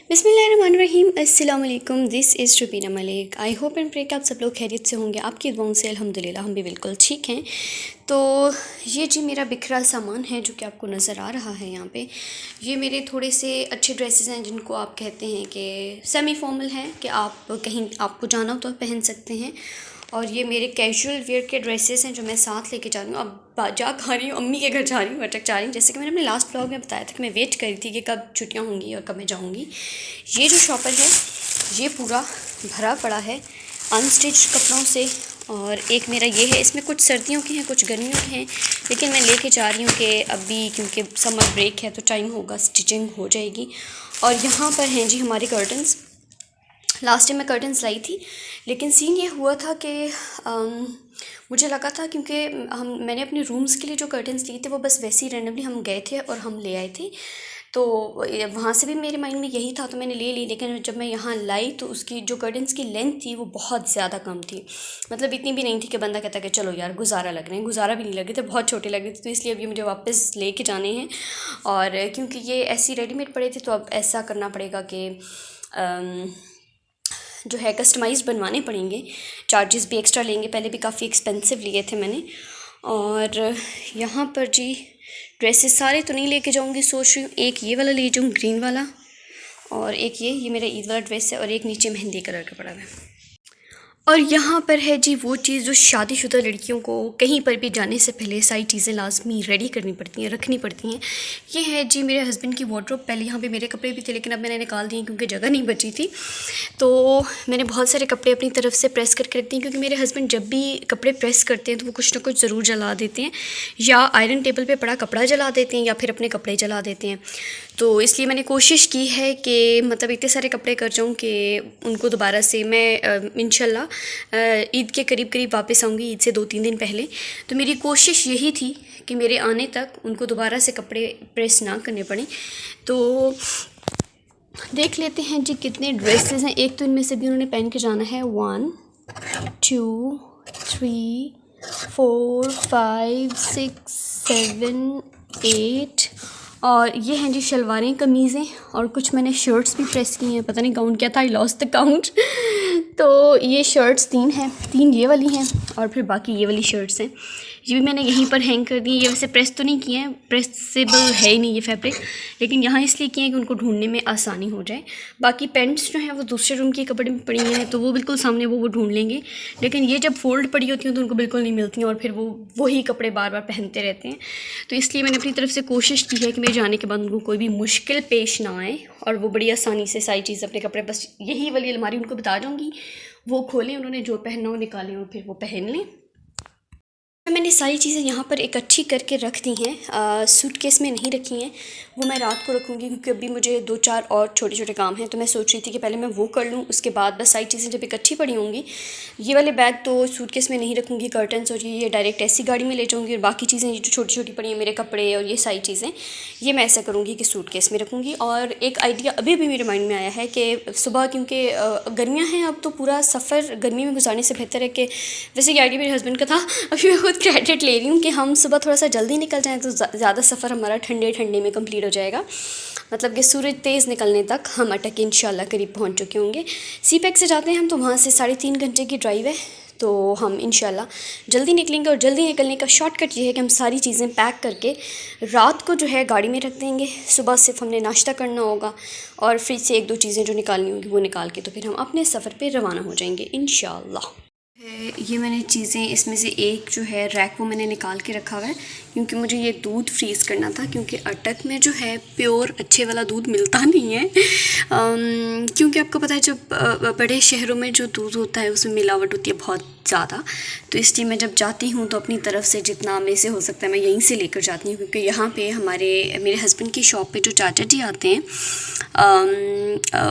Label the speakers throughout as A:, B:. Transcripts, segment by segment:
A: बिस्मिल्लाहिर्रहमानिर्रहीम अस्सलाम वालेकुम। This is Rubina Malik. I hope and pray कि आप सब लोग खैरियत से होंगे। आपकी दुआओं से अल्हम्दुलिल्लाह हम भी बिल्कुल ठीक हैं। तो ये जी मेरा बिखरा सामान है जो कि आपको नज़र आ रहा है यहाँ पे। ये मेरे थोड़े से अच्छे ड्रेसेस हैं जिनको आप कहते हैं कि सेमी फॉर्मल हैं, कि आप कहीं आपको जाना हो तो आप पहन सकते हैं। और ये मेरे कैजुअल वेयर के ड्रेसेस हैं जो मैं साथ लेके जा रही हूँ। अब जा खा रही हूँ, अम्मी के घर जा रही हूँ, अटक जा रही हूँ। जैसे कि मैंने अपने लास्ट व्लॉग में बताया था कि मैं वेट कर रही थी कि कब छुट्टियाँ होंगी और कब मैं जाऊँगी। ये जो शॉपर है ये पूरा भरा पड़ा है अनस्टिच्ड कपड़ों से। और एक मेरा ये है, इसमें कुछ सर्दियों के हैं कुछ गर्मियों के हैं, लेकिन मैं लेके जा रही हूँ कि अभी क्योंकि समर ब्रेक है तो टाइम होगा, स्टिचिंग हो जाएगी। और यहाँ पर हैं जी हमारे कर्टन्स। लास्ट टाइम मैं कर्टन्स लाई थी, लेकिन सीन ये हुआ था कि मुझे लगा था क्योंकि मैंने अपने रूम्स के लिए जो कर्टन्स लिए थे वो बस वैसे ही रैंडमली हम गए थे और हम ले आए थे, तो वहाँ से भी मेरे माइंड में यही था तो मैंने ले ली। लेकिन जब मैं यहाँ लाई तो उसकी जो कर्टन्स की लेंथ थी वो बहुत ज़्यादा कम थी, मतलब इतनी भी नहीं थी कि बंदा कहता कि चलो यार गुजारा लग रहे हैं, गुजारा भी नहीं लग रहे थे, बहुत छोटे लग रहे थे। तो इसलिए अभी मुझे वापस लेके जाने हैं। और क्योंकि ये ऐसे रेडीमेड पड़े थे तो अब ऐसा करना पड़ेगा कि जो है कस्टमाइज़ बनवाने पड़ेंगे, चार्जेस भी एक्स्ट्रा लेंगे, पहले भी काफ़ी एक्सपेंसिव लिए थे मैंने। और यहाँ पर जी ड्रेसेस सारे तो नहीं लेके जाऊँगी, सोच रही हूँ एक ये वाला ले जाऊँ ग्रीन वाला, और एक ये मेरा ईद वाला ड्रेस है, और एक नीचे मेहंदी कलर का पड़ा हुआ है। और यहाँ पर है जी वो चीज़ जो शादीशुदा लड़कियों को कहीं पर भी जाने से पहले सारी चीज़ें लाजमी रेडी करनी पड़ती हैं, रखनी पड़ती हैं। ये है जी मेरे हस्बैंड की वार्डरोब। पहले यहाँ पे मेरे कपड़े भी थे लेकिन अब मैंने निकाल दिए क्योंकि जगह नहीं बची थी। तो मैंने बहुत सारे कपड़े अपनी तरफ से प्रेस करके रखती हैं, क्योंकि मेरे हस्बैंड जब भी कपड़े प्रेस करते हैं तो वो कुछ ना कुछ ज़रूर जला देते हैं, या आयरन टेबल पर पड़ा कपड़ा जला देते हैं, या फिर अपने कपड़े जला देते हैं। तो इसलिए मैंने कोशिश की है कि मतलब इतने सारे कपड़े कर जाऊँ कि उनको दोबारा से मैं इंशाल्लाह ईद के करीब करीब वापस आऊँगी, ईद से 2-3 दिन पहले। तो मेरी कोशिश यही थी कि मेरे आने तक उनको दोबारा से कपड़े प्रेस ना करने पड़े। तो देख लेते हैं जी कितने ड्रेसेस हैं। एक तो इनमें से भी उन्होंने पहन के जाना है। 1 2 3 4 5 6 7 8। और ये हैं जी शलवारें कमीज़ें, और कुछ मैंने शर्ट्स भी प्रेस की हैं, पता नहीं काउंट क्या था, आई लॉस्ट द काउंट। तो ये शर्ट्स 3 हैं, 3 ये वाली हैं और फिर बाकी ये वाली शर्ट्स हैं। ये भी मैंने यहीं पर हैंग कर दी। ये वैसे प्रेस तो नहीं किए हैं, प्रेसेबल है ही नहीं ये फैब्रिक, लेकिन यहाँ इसलिए किए हैं कि उनको ढूंढने में आसानी हो जाए। बाकी पेंट्स जो हैं वो दूसरे रूम के कपड़े में पड़ी हैं तो वो बिल्कुल सामने वो ढूंढ लेंगे, लेकिन ये जब फोल्ड पड़ी होती हैं तो उनको बिल्कुल नहीं मिलती हैं और फिर वो वही कपड़े बार बार पहनते रहते हैं। तो इसलिए मैंने अपनी तरफ से कोशिश की है कि मेरे जाने के बाद उनको कोई भी मुश्किल पेश ना आए और वो बड़ी आसानी से सारी चीज़ अपने कपड़े, बस यही वाली अलमारी उनको बता दूँगी, वो खोलें, उन्होंने जो पहनना हो निकालें और फिर वो पहन लें। मैंने सारी चीज़ें यहाँ पर इकट्ठी करके रख दी हैं, सूटकेस में नहीं रखी हैं, वो मैं रात को रखूँगी क्योंकि अभी मुझे 2-4 और छोटे छोटे काम हैं। तो मैं सोच रही थी कि पहले मैं वो कर लूँ, उसके बाद बस सारी चीज़ें जब इकट्ठी पड़ी होंगी। ये वाले बैग तो सूटकेस में नहीं रखूँगी, कर्टन्स और ये डायरेक्ट ऐसी गाड़ी में ले जाऊँगी, और बाकी चीज़ें जो छोटी छोटी पड़ी हैं, मेरे कपड़े और ये सारी चीज़ें, ये मैं ऐसा करूँगी कि सूटकेस में रखूँगी। और एक आइडिया अभी भी मेरे माइंड में आया है कि सुबह, क्योंकि गर्मियाँ हैं अब, तो पूरा सफ़र गर्मी में गुजारने से बेहतर है कि, वैसे ये आइडिया मेरे हस्बैंड का था, अभी मैं खुद क्रेडिट ले रही हूँ, कि हम सुबह थोड़ा सा जल्दी निकल जाएँ तो ज़्यादा सफ़र हमारा ठंडे ठंडे में कंप्लीट हो जाएगा। मतलब कि सूरज तेज़ निकलने तक हम अटक इंशाल्लाह करीब पहुँच चुके होंगे। सी पैक से जाते हैं हम, तो वहाँ से 3.5 घंटे की ड्राइव है, तो हम इंशाल्लाह जल्दी निकलेंगे। और जल्दी निकलने का शॉर्टकट ये है कि हम सारी चीज़ें पैक करके रात को जो है गाड़ी में रख देंगे। सुबह सिर्फ हमने नाश्ता करना होगा और फ्रिज से 1-2 चीज़ें जो निकालनी होंगी वो निकाल के तो फिर हम अपने सफ़र पर रवाना हो जाएंगे इंशाल्लाह। ये मैंने चीज़ें, इसमें से एक जो है रैक वो मैंने निकाल के रखा हुआ है, क्योंकि मुझे ये दूध फ्रीज़ करना था, क्योंकि अटक में जो है प्योर अच्छे वाला दूध मिलता नहीं है। क्योंकि आपको पता है जब बड़े शहरों में जो दूध होता है उसमें मिलावट होती है बहुत ज़्यादा, तो इसलिए मैं जब जाती हूँ तो अपनी तरफ से जितना मेरे से हो सकता है मैं यहीं से लेकर जाती हूँ। क्योंकि यहाँ पे मेरे हस्बैंड की शॉप पे जो चाचा जी आते हैं,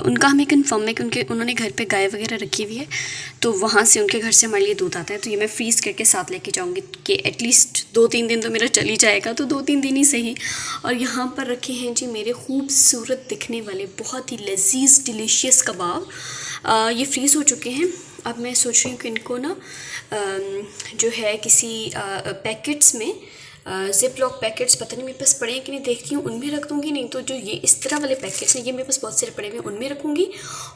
A: उनका हमें कन्फर्म है कि उन्होंने घर पे गाय वगैरह रखी हुई है, तो वहाँ से उनके घर से हमारे लिए दूध आता है। तो ये मैं फ्रीज़ करके साथ लेके जाऊँगी कि एटलीस्ट 2-3 दिन तो मेरा चल ही जाएगा, तो 2-3 दिन ही सही। और यहाँ पर रखे हैं जी मेरे खूबसूरत दिखने वाले बहुत ही लजीज़ डिलीशियस कबाब। ये फ्रीज़ हो चुके हैं। अब मैं सोच रही हूँ कि इनको ना जो है किसी पैकेट्स में ज़िप लॉक पैकेट्स पता नहीं मेरे पास पड़े हैं कि नहीं, देखती हूँ उनमें रख दूँगी, नहीं तो जो ये इस तरह वाले पैकेट्स हैं ये मेरे पास बहुत सारे पड़े हुए हैं, उनमें रखूँगी।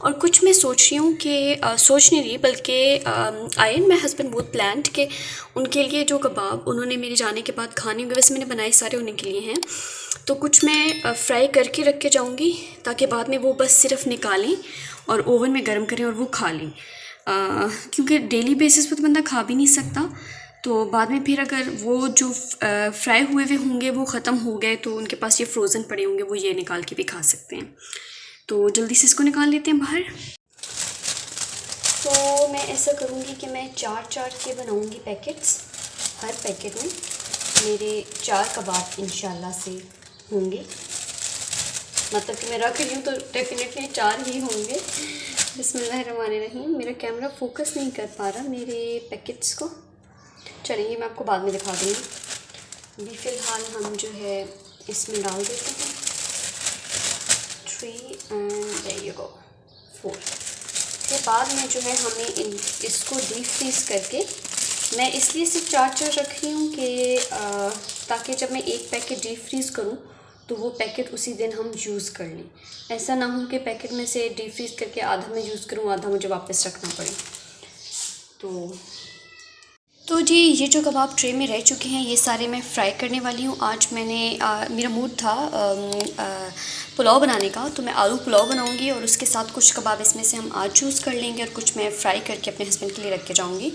A: और कुछ मैं सोच रही हूँ कि सोच नहीं रही बल्कि आई एंड माई हस्बैंड बहुत प्लान्ड के उनके लिए जो कबाब उन्होंने मेरे जाने के बाद खाने होंगे, वैसे मैंने बनाए सारे उन्हीं के लिए हैं, तो कुछ मैं फ्राई करके रख के जाऊँगी ताकि बाद में वो बस सिर्फ निकालें और ओवन में गर्म करें और वो खा लें। क्योंकि डेली बेसिस पर तो बंदा खा भी नहीं सकता, तो बाद में फिर अगर वो जो फ्राई हुए होंगे वो ख़त्म हो गए तो उनके पास ये फ्रोज़न पड़े होंगे, वो ये निकाल के भी खा सकते हैं। तो जल्दी से इसको निकाल लेते हैं बाहर। तो मैं ऐसा करूँगी कि मैं 4 के बनाऊँगी पैकेट्स, हर पैकेट में मेरे 4 कबाब इंशाल्लाह से होंगे, मतलब कि मैं रख रही हूँ तो डेफिनेटली 4 ही होंगे। बिस्मिल्लाहिर्रहमानिर्रहीम। मेरा कैमरा फोकस नहीं कर पा रहा मेरे पैकेट्स को, चलिए मैं आपको बाद में दिखा दूँगी। अभी फ़िलहाल हम जो है इसमें डाल देते हैं 3 एंड देयर यू गो 4। फिर बाद में जो है हमें इसको डीप फ्रीज़ करके, मैं इसलिए सिर्फ 4 रख रही हूँ कि ताकि जब मैं एक पैकेट डीप फ्रीज़ करूँ तो वो पैकेट उसी दिन हम यूज़ कर लें। ऐसा ना हो कि पैकेट में से डीप फ्रीज़ करके आधा मैं यूज़ करूँ, आधा मुझे वापस रखना पड़े। तो जी ये जो कबाब ट्रे में रह चुके हैं ये सारे मैं फ्राई करने वाली हूँ। आज मैंने मेरा मूड था पुलाव बनाने का, तो मैं आलू पुलाव बनाऊँगी और उसके साथ कुछ कबाब इसमें से हम आज चूज़ कर लेंगे और कुछ मैं फ्राई करके अपने हस्बैंड के लिए रख के जाऊँगी।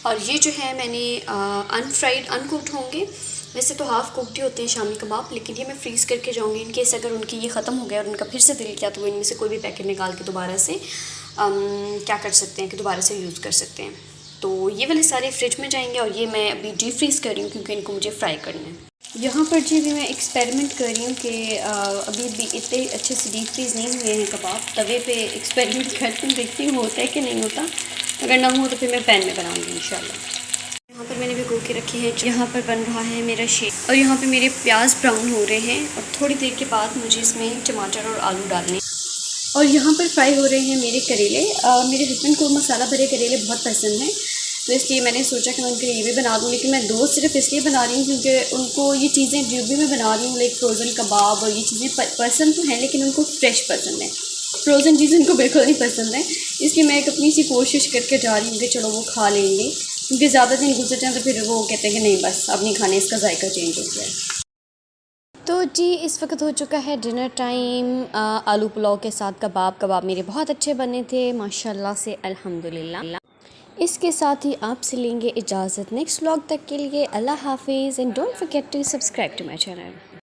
A: और ये जो है मैंने अनफ्राइड अनकुक्ड होंगे, वैसे तो हाफ़ कुक्ड ही होते हैं शामी कबाब, लेकिन ये मैं फ्रीज़ करके जाऊँगी इन केस अगर उनकी ये ख़त्म हो गया और उनका फिर से दिल किया तो वो इनमें से कोई भी पैकेट निकाल के दोबारा से क्या कर सकते हैं कि दोबारा से यूज़ कर सकते हैं। तो ये वाले सारे फ्रिज में जाएंगे और ये मैं अभी डीप फ्रीज़ कर रही हूँ क्योंकि इनको मुझे फ्राई करना है। यहाँ पर जी भी मैं एक्सपेरिमेंट कर रही हूँ कि अभी भी इतने अच्छे से डीप फ्रीज़ नहीं हुए हैं कबाब, तवे पे एक्सपेरिमेंट करती हूँ, देखती हूँ होता है कि नहीं होता, अगर ना हो तो फिर मैं पैन में बनाऊँगी इंशाल्लाह। यहाँ पर मैंने भिगो के रखी है, यहाँ पर बन रहा है मेरा शेक और यहाँ पर मेरे प्याज ब्राउन हो रहे हैं और थोड़ी देर के बाद मुझे इसमें टमाटर और आलू डालने और यहाँ पर फ्राई हो रहे हैं मेरे करेले। मेरे हस्बैंड को मसाला भरे करेले बहुत पसंद हैं, तो इसलिए मैंने सोचा कि मैं उनके लिए ये भी बना दूँ, लेकिन मैं 2 सिर्फ इसलिए बना रही हूँ क्योंकि उनको ये चीज़ें जो भी मैं बना रही हूँ लाइक फ्रोज़न कबाब और ये चीज़ें पसंद तो हैं, लेकिन उनको फ्रेश पसंद है, फ्रोज़न चीज़ें उनको बिल्कुल नहीं पसंद है। इसलिए मैं एक अपनी सी कोशिश करके जा रही हूँ कि चलो वो खा लेंगे, क्योंकि ज़्यादा दिन गुजरते हैं तो फिर वो कहते हैं कि नहीं बस अब नहीं खाने, इसका जायका चेंज हो गया है। तो जी इस वक्त हो चुका है डिनर टाइम। आलू पुलाव के साथ कबाब मेरे बहुत अच्छे बने थे माशाल्लाह से, अल्हम्दुलिल्लाह। इसके साथ ही आपसे लेंगे इजाज़त नेक्स्ट व्लॉग तक के लिए। अल्लाह हाफिज़ and don't forget to subscribe to my channel.